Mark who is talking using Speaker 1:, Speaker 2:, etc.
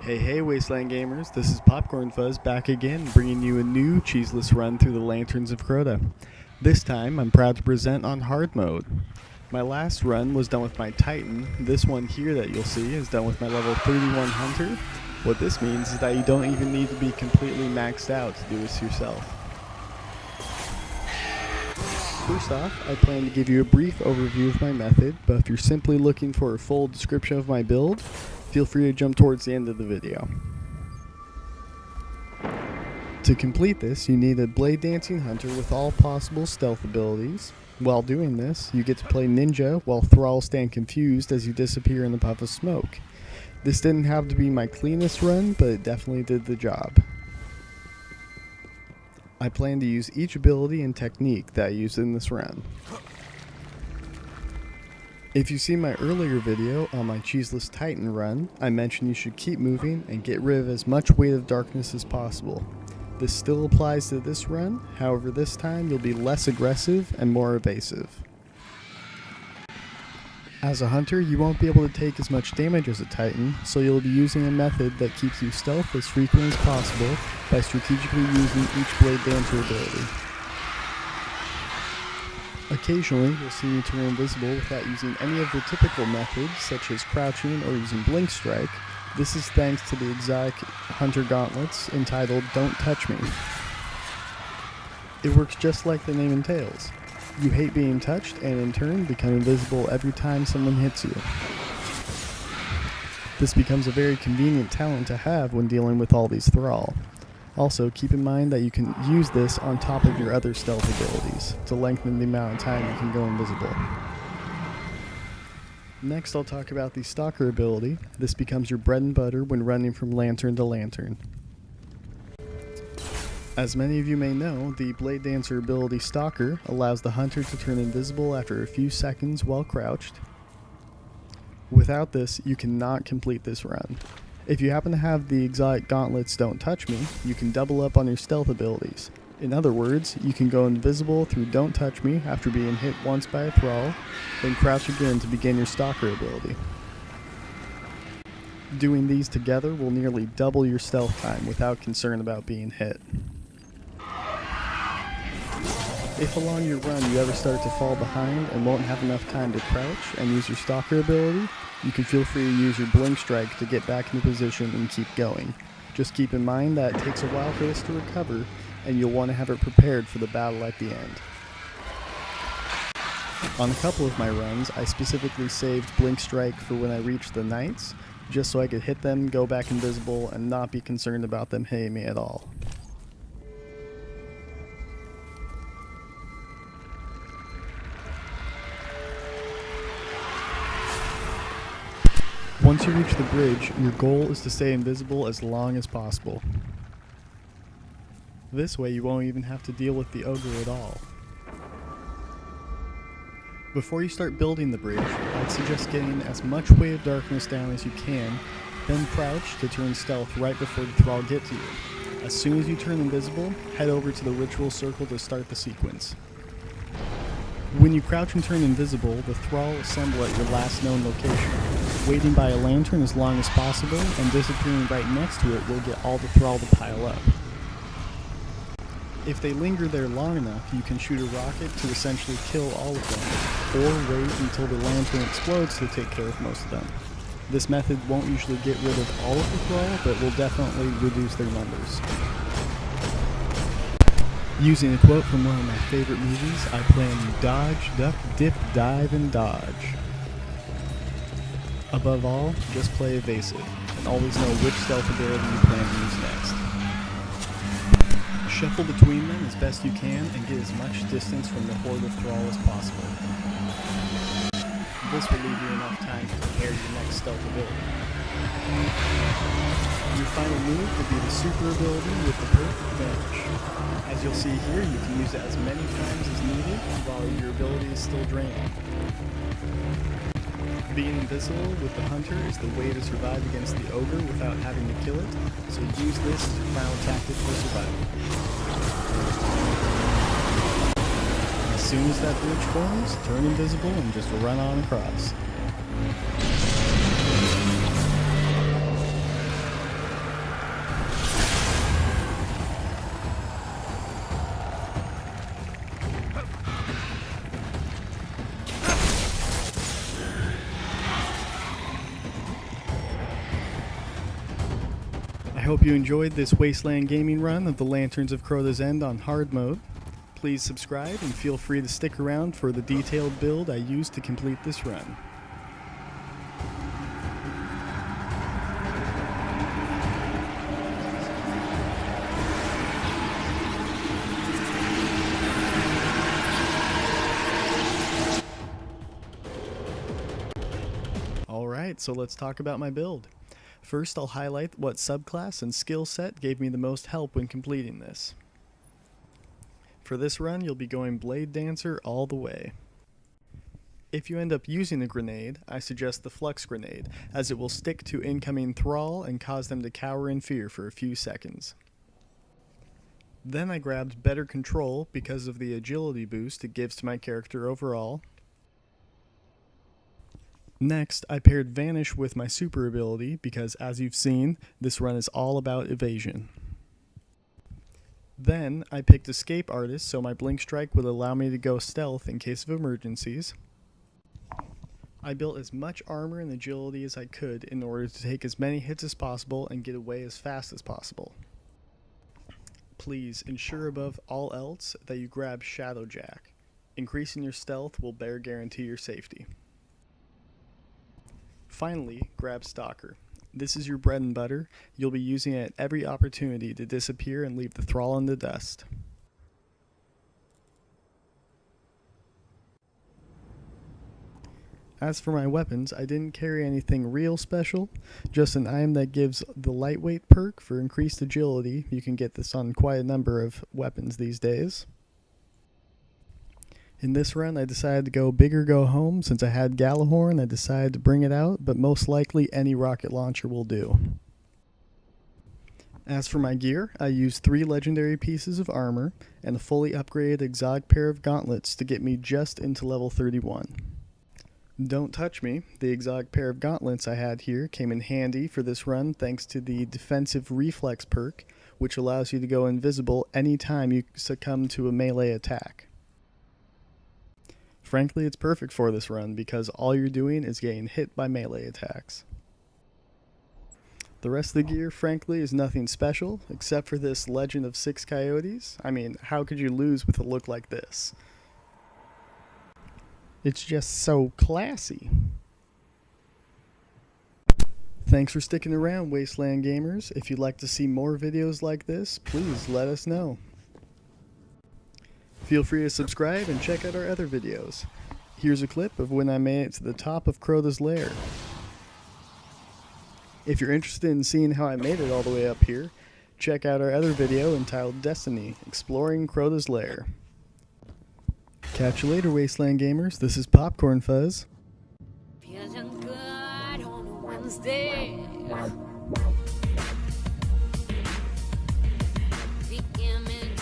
Speaker 1: Hey Wasteland Gamers, this is Popcorn Fuzz back again, bringing you a new Cheeseless run through the Lanterns of Crota. This time, I'm proud to present on hard mode. My last run was done with my Titan. This one here that you'll see is done with my level 31 Hunter. What this means is that you don't even need to be completely maxed out to do this yourself. First off, I plan to give you a brief overview of my method, but if you're simply looking for a full description of my build, feel free to jump towards the end of the video. To complete this, you need a Blade Dancing Hunter with all possible stealth abilities. While doing this, you get to play Ninja while Thralls stand confused as you disappear in the puff of smoke. This didn't have to be my cleanest run, but it definitely did the job. I plan to use each ability and technique that I used in this run. If you see my earlier video on my Cheeseless Titan run, I mentioned you should keep moving and get rid of as much weight of darkness as possible. This still applies to this run, however this time you'll be less aggressive and more evasive. As a hunter, you won't be able to take as much damage as a Titan, so you'll be using a method that keeps you stealth as frequently as possible by strategically using each Blade Dancer ability. Occasionally, you'll see me turn invisible without using any of the typical methods, such as crouching or using Blink Strike. This is thanks to the exotic Hunter Gauntlets entitled Don't Touch Me. It works just like the name entails. You hate being touched and in turn become invisible every time someone hits you. This becomes a very convenient talent to have when dealing with all these Thrall. Also, keep in mind that you can use this on top of your other stealth abilities to lengthen the amount of time you can go invisible. Next, I'll talk about the Stalker ability. This becomes your bread and butter when running from lantern to lantern. As many of you may know, the Blade Dancer ability Stalker allows the hunter to turn invisible after a few seconds while crouched. Without this, you cannot complete this run. If you happen to have the exotic gauntlets Don't Touch Me, you can double up on your stealth abilities. In other words, you can go invisible through Don't Touch Me after being hit once by a Thrall, then crouch again to begin your Stalker ability. Doing these together will nearly double your stealth time without concern about being hit. If along your run you ever start to fall behind and won't have enough time to crouch and use your Stalker ability, you can feel free to use your Blink Strike to get back into position and keep going. Just keep in mind that it takes a while for this to recover, and you'll want to have it prepared for the battle at the end. On a couple of my runs, I specifically saved Blink Strike for when I reached the Knights, just so I could hit them, go back invisible, and not be concerned about them hitting me at all. Once you reach the bridge, your goal is to stay invisible as long as possible. This way you won't even have to deal with the ogre at all. Before you start building the bridge, I'd suggest getting as much weight of darkness down as you can, then crouch to turn stealth right before the Thrall get to you. As soon as you turn invisible, head over to the ritual circle to start the sequence. When you crouch and turn invisible, the Thrall will assemble at your last known location. Waiting by a lantern as long as possible and disappearing right next to it will get all the Thrall to pile up. If they linger there long enough, you can shoot a rocket to essentially kill all of them, or wait until the lantern explodes to take care of most of them. This method won't usually get rid of all of the Thrall, but will definitely reduce their numbers. Using a quote from one of my favorite movies, I plan to dodge, duck, dip, dive, and dodge. Above all, just play evasive, and always know which stealth ability you plan to use next. Shuffle between them as best you can and get as much distance from the horde of Thrall as possible. This will leave you enough time to prepare your next stealth ability. Your final move will be the super ability with the perfect vanish. As you'll see here, you can use it as many times as needed while your ability is still draining. Being invisible with the hunter is the way to survive against the ogre without having to kill it, so use this as your final tactic for survival. As soon as that bridge forms, turn invisible and just run on across. hope you enjoyed this Wasteland Gaming run of the Lanterns of Crota's End on hard mode. Please subscribe and feel free to stick around for the detailed build I used to complete this run. Alright, so let's talk about my build. First, I'll highlight what subclass and skill set gave me the most help when completing this. For this run, you'll be going Blade Dancer all the way. If you end up using a grenade, I suggest the Flux Grenade, as it will stick to incoming Thrall and cause them to cower in fear for a few seconds. Then I grabbed Better Control because of the agility boost it gives to my character overall. Next, I paired Vanish with my super ability because, as you've seen, this run is all about evasion. Then, I picked Escape Artist so my Blink Strike would allow me to go stealth in case of emergencies. I built as much armor and agility as I could in order to take as many hits as possible and get away as fast as possible. Please ensure above all else that you grab Shadowjack. Increasing your stealth will better guarantee your safety. Finally, grab Stalker. This is your bread and butter. You'll be using it at every opportunity to disappear and leave the Thrall in the dust. As for my weapons, I didn't carry anything real special, just an item that gives the lightweight perk for increased agility. You can get this on quite a number of weapons these days. In this run, I decided to go big or go home. Since I had Galahorn, I decided to bring it out, but most likely any rocket launcher will do. As for my gear, I used 3 legendary pieces of armor and a fully upgraded exotic pair of gauntlets to get me just into level 31. Don't touch me, the exotic pair of gauntlets I had here came in handy for this run thanks to the defensive reflex perk, which allows you to go invisible anytime you succumb to a melee attack. Frankly, it's perfect for this run because all you're doing is getting hit by melee attacks. The rest of the gear, frankly, is nothing special except for this Legend of 6 Coyotes. I mean, how could you lose with a look like this? It's just so classy. Thanks for sticking around, Wasteland Gamers. If you'd like to see more videos like this, please let us know. Feel free to subscribe and check out our other videos. Here's a clip of when I made it to the top of Crota's lair. If you're interested in seeing how I made it all the way up here, check out our other video entitled Destiny, Exploring Crota's Lair. Catch you later, Wasteland Gamers. This is Popcorn Fuzz.
Speaker 2: Feeling good on a Wednesday. The image